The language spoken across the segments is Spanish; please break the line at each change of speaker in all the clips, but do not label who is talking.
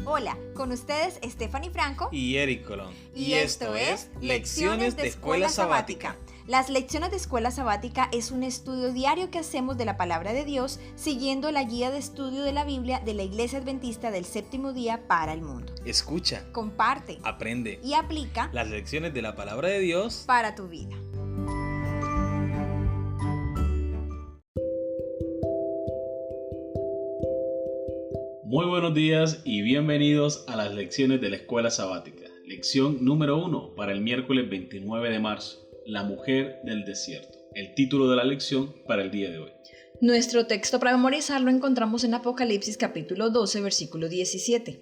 Hola, con ustedes Stephanie Franco
y Eric Colón.
Y esto es Lecciones de Escuela Sabática. Las lecciones de Escuela Sabática es un estudio diario que hacemos de la Palabra de Dios siguiendo la guía de estudio de la Biblia de la Iglesia Adventista del Séptimo Día para el mundo.
Escucha,
comparte,
aprende
y aplica
las lecciones de la Palabra de Dios
para tu vida.
Muy buenos días y bienvenidos a las lecciones de la Escuela Sabática. Lección número 1 para el miércoles 29 de marzo. La mujer del desierto. El título de la lección para el día de hoy.
Nuestro texto para memorizar lo encontramos en Apocalipsis capítulo 12, versículo 17.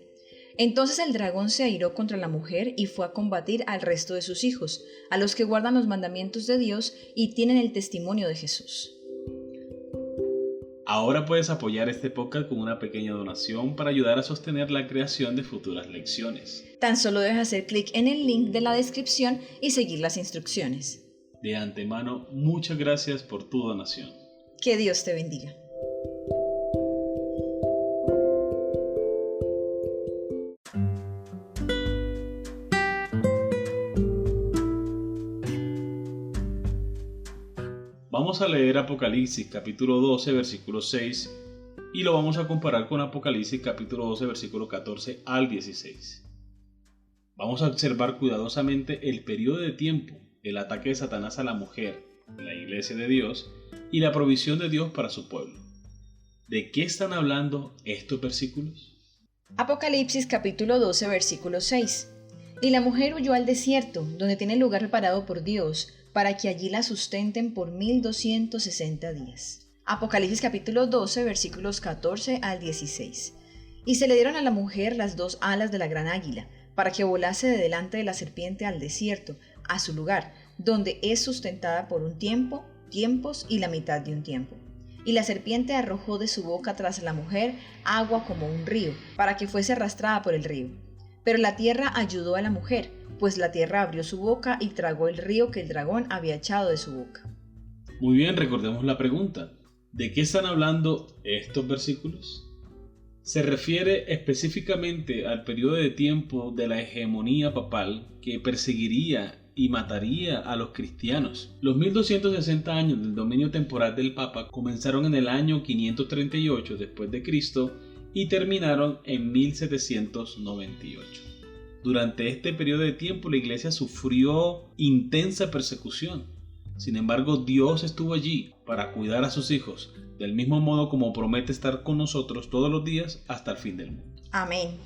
Entonces el dragón se airó contra la mujer y fue a combatir al resto de sus hijos, a los que guardan los mandamientos de Dios y tienen el testimonio de Jesús.
Ahora puedes apoyar este podcast con una pequeña donación para ayudar a sostener la creación de futuras lecciones.
Tan solo debes hacer clic en el link de la descripción y seguir las instrucciones.
De antemano, muchas gracias por tu donación.
Que Dios te bendiga.
Vamos a leer Apocalipsis capítulo 12 versículo 6 y lo vamos a comparar con Apocalipsis capítulo 12 versículo 14 al 16. Vamos a observar cuidadosamente el periodo de tiempo del ataque de Satanás a la mujer, la iglesia de Dios, y la provisión de Dios para su pueblo. ¿De qué están hablando estos versículos?
Apocalipsis capítulo 12 versículo 6. Y la mujer huyó al desierto, donde tiene lugar preparado por Dios, para que allí la sustenten por 1260 días. Apocalipsis capítulo 12 versículos 14 al 16. Y se le dieron a la mujer las dos alas de la gran águila, para que volase de delante de la serpiente al desierto, a su lugar, donde es sustentada por un tiempo, tiempos y la mitad de un tiempo. Y la serpiente arrojó de su boca tras la mujer agua como un río, para que fuese arrastrada por el río. Pero la tierra ayudó a la mujer, pues la tierra abrió su boca y tragó el río que el dragón había echado de su boca.
Muy bien, recordemos la pregunta. ¿De qué están hablando estos versículos? Se refiere específicamente al periodo de tiempo de la hegemonía papal que perseguiría y mataría a los cristianos. Los 1260 años del dominio temporal del Papa comenzaron en el año 538 después de Cristo y terminaron en 1798. Durante este periodo de tiempo la iglesia sufrió intensa persecución. Sin embargo, Dios estuvo allí para cuidar a sus hijos, del mismo modo como promete estar con nosotros todos los días hasta el fin del mundo.
Amén.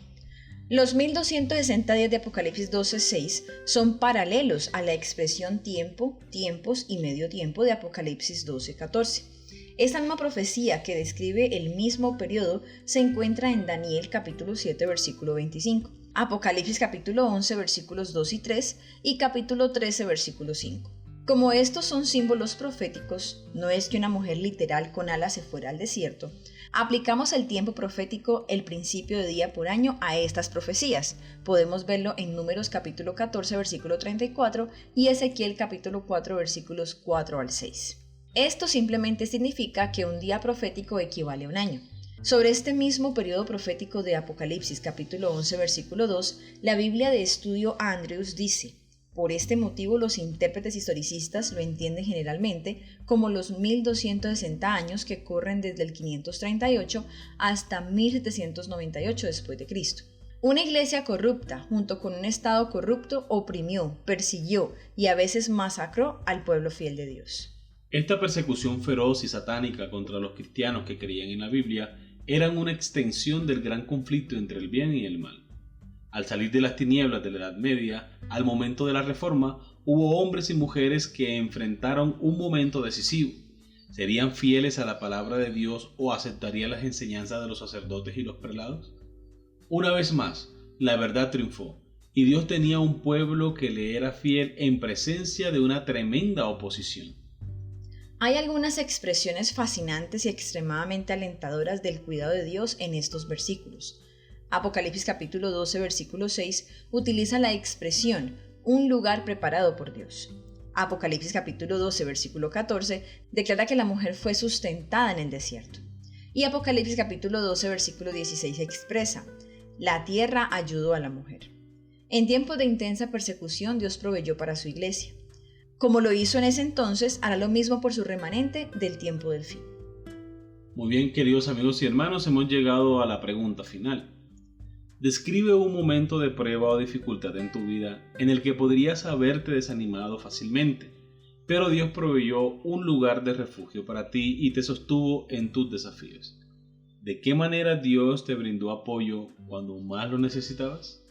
Los 1260 días de Apocalipsis 12:6 son paralelos a la expresión tiempo, tiempos y medio tiempo de Apocalipsis 12:14. Esta misma profecía que describe el mismo periodo se encuentra en Daniel capítulo 7 versículo 25, Apocalipsis capítulo 11 versículos 2 y 3 y capítulo 13 versículo 5. Como estos son símbolos proféticos, no es que una mujer literal con alas se fuera al desierto, aplicamos el tiempo profético, el principio de día por año, a estas profecías. Podemos verlo en Números capítulo 14 versículo 34 y Ezequiel capítulo 4 versículos 4 al 6. Esto simplemente significa que un día profético equivale a un año. Sobre este mismo periodo profético de Apocalipsis capítulo 11 versículo 2, la Biblia de estudio Andrews dice: por este motivo los intérpretes historicistas lo entienden generalmente como los 1260 años que corren desde el 538 hasta 1798 después de Cristo. Una iglesia corrupta junto con un estado corrupto oprimió, persiguió y a veces masacró al pueblo fiel de Dios.
Esta persecución feroz y satánica contra los cristianos que creían en la Biblia eran una extensión del gran conflicto entre el bien y el mal. Al salir de las tinieblas de la Edad Media, al momento de la Reforma, hubo hombres y mujeres que enfrentaron un momento decisivo. ¿Serían fieles a la palabra de Dios o aceptarían las enseñanzas de los sacerdotes y los prelados? Una vez más, la verdad triunfó, y Dios tenía un pueblo que le era fiel en presencia de una tremenda oposición.
Hay algunas expresiones fascinantes y extremadamente alentadoras del cuidado de Dios en estos versículos. Apocalipsis capítulo 12 versículo 6 utiliza la expresión un lugar preparado por Dios. Apocalipsis capítulo 12 versículo 14 declara que la mujer fue sustentada en el desierto. Y Apocalipsis capítulo 12 versículo 16 expresa: La tierra ayudó a la mujer. En tiempos de intensa persecución, Dios proveyó para su iglesia. Como lo hizo en ese entonces, hará lo mismo por su remanente del tiempo del fin.
Muy bien, queridos amigos y hermanos, hemos llegado a la pregunta final. Describe un momento de prueba o dificultad en tu vida en el que podrías haberte desanimado fácilmente, pero Dios proveyó un lugar de refugio para ti y te sostuvo en tus desafíos. ¿De qué manera Dios te brindó apoyo cuando más lo necesitabas?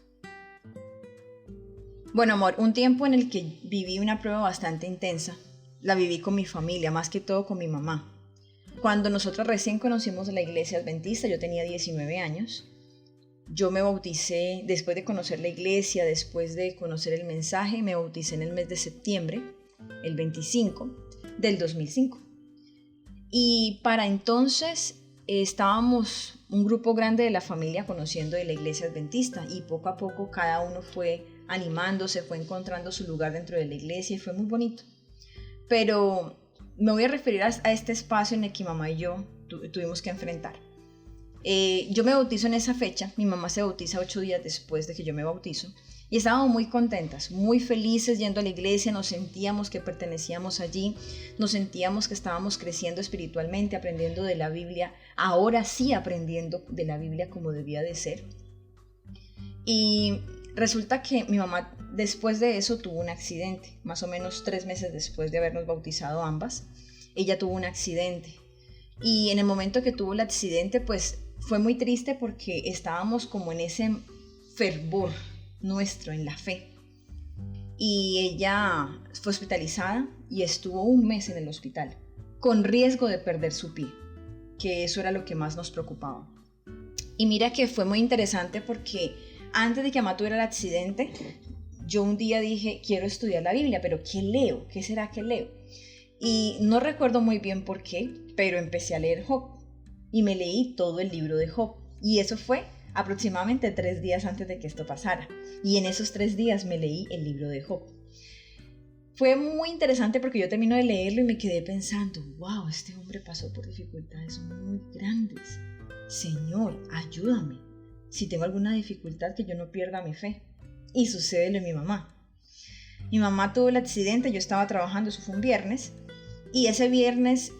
Bueno, amor, un tiempo en el que viví una prueba bastante intensa, la viví con mi familia, más que todo con mi mamá. Cuando nosotros recién conocimos la iglesia adventista, yo tenía 19 años. Yo me bauticé después de conocer la iglesia, después de conocer el mensaje, me bauticé en el mes de septiembre, el 25 del 2005. Y para entonces estábamos un grupo grande de la familia conociendo de la iglesia adventista y poco a poco cada uno fue animándose, fue encontrando su lugar dentro de la iglesia y fue muy bonito. Pero me voy a referir a este espacio en el que mamá y yo tuvimos que enfrentar. Yo me bautizo en esa fecha, mi mamá se bautiza 8 días después de que yo me bautizo y estábamos muy contentas, muy felices yendo a la iglesia, nos sentíamos que pertenecíamos allí, nos sentíamos que estábamos creciendo espiritualmente, aprendiendo de la Biblia, ahora sí aprendiendo de la Biblia como debía de ser. Y resulta que mi mamá después de eso tuvo un accidente, más o menos 3 meses después de habernos bautizado ambas, ella tuvo un accidente. Y en el momento que tuvo el accidente, pues fue muy triste porque estábamos como en ese fervor nuestro, en la fe. Y ella fue hospitalizada y estuvo 1 mes en el hospital, con riesgo de perder su pie, que eso era lo que más nos preocupaba. Y mira que fue muy interesante porque antes de que mamá tuviera el accidente, yo un día dije, quiero estudiar la Biblia, pero ¿qué leo? ¿Qué será que leo? Y no recuerdo muy bien por qué, pero empecé a leer Job y me leí todo el libro de Job. Y eso fue aproximadamente 3 días antes de que esto pasara. Y en esos 3 días me leí el libro de Job. Fue muy interesante porque yo termino de leerlo y me quedé pensando, wow, este hombre pasó por dificultades muy grandes. Señor, ayúdame. Si tengo alguna dificultad, que yo no pierda mi fe. Y sucede lo de mi mamá. Mi mamá tuvo el accidente, yo estaba trabajando, eso fue un viernes. Y ese viernes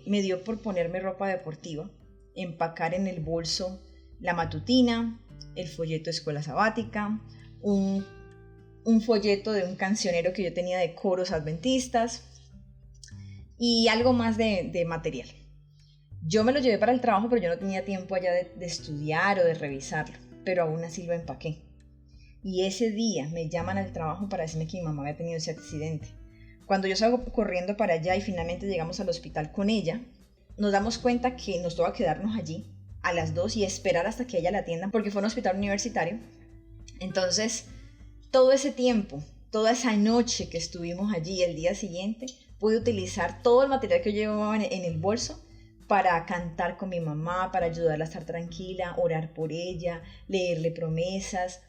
me dio por ponerme ropa deportiva, empacar en el bolso la matutina, el folleto de escuela sabática, un folleto de un cancionero que yo tenía de coros adventistas y algo más de material. Yo me lo llevé para el trabajo, pero yo no tenía tiempo allá de estudiar o de revisarlo, pero aún así lo empaqué. Y ese día me llaman al trabajo para decirme que mi mamá había tenido ese accidente. Cuando yo salgo corriendo para allá y finalmente llegamos al hospital con ella, nos damos cuenta que nos toca quedarnos allí a las 2 y esperar hasta que ella la atiendan porque fue un hospital universitario. Entonces, todo ese tiempo, toda esa noche que estuvimos allí, el día siguiente, pude utilizar todo el material que yo llevaba en el bolso para cantar con mi mamá, para ayudarla a estar tranquila, orar por ella, leerle promesas.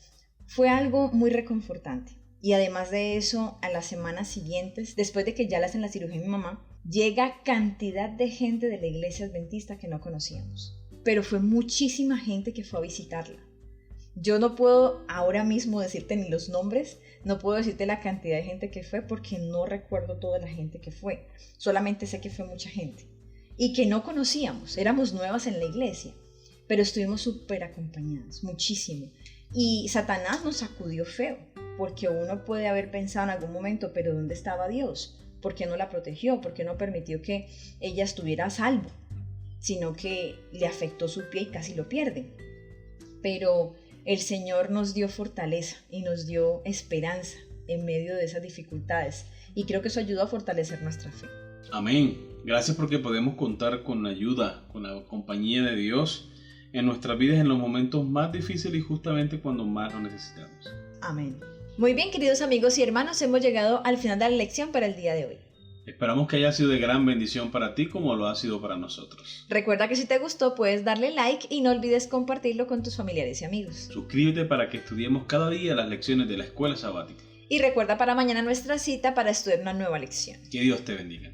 Fue algo muy reconfortante. Y además de eso, a las semanas siguientes, después de que ya le hacen la cirugía a mi mamá, llega cantidad de gente de la iglesia adventista que no conocíamos. Pero fue muchísima gente que fue a visitarla. Yo no puedo ahora mismo decirte ni los nombres, no puedo decirte la cantidad de gente que fue porque no recuerdo toda la gente que fue. Solamente sé que fue mucha gente. Y que no conocíamos, éramos nuevas en la iglesia, pero estuvimos súper acompañadas, muchísimo. Y Satanás nos sacudió feo, porque uno puede haber pensado en algún momento, pero ¿dónde estaba Dios? ¿Por qué no la protegió? ¿Por qué no permitió que ella estuviera a salvo? Sino que le afectó su pie y casi lo pierde. Pero el Señor nos dio fortaleza y nos dio esperanza en medio de esas dificultades. Y creo que eso ayudó a fortalecer nuestra fe.
Amén. Gracias porque podemos contar con la ayuda, con la compañía de Dios en nuestras vidas en los momentos más difíciles y justamente cuando más lo necesitamos.
Amén. Muy bien, queridos amigos y hermanos, hemos llegado al final de la lección para el día de hoy.
Esperamos que haya sido de gran bendición para ti como lo ha sido para nosotros.
Recuerda que si te gustó puedes darle like y no olvides compartirlo con tus familiares y amigos.
Suscríbete para que estudiemos cada día las lecciones de la escuela sabática.
Y recuerda para mañana nuestra cita para estudiar una nueva lección.
Que Dios te bendiga.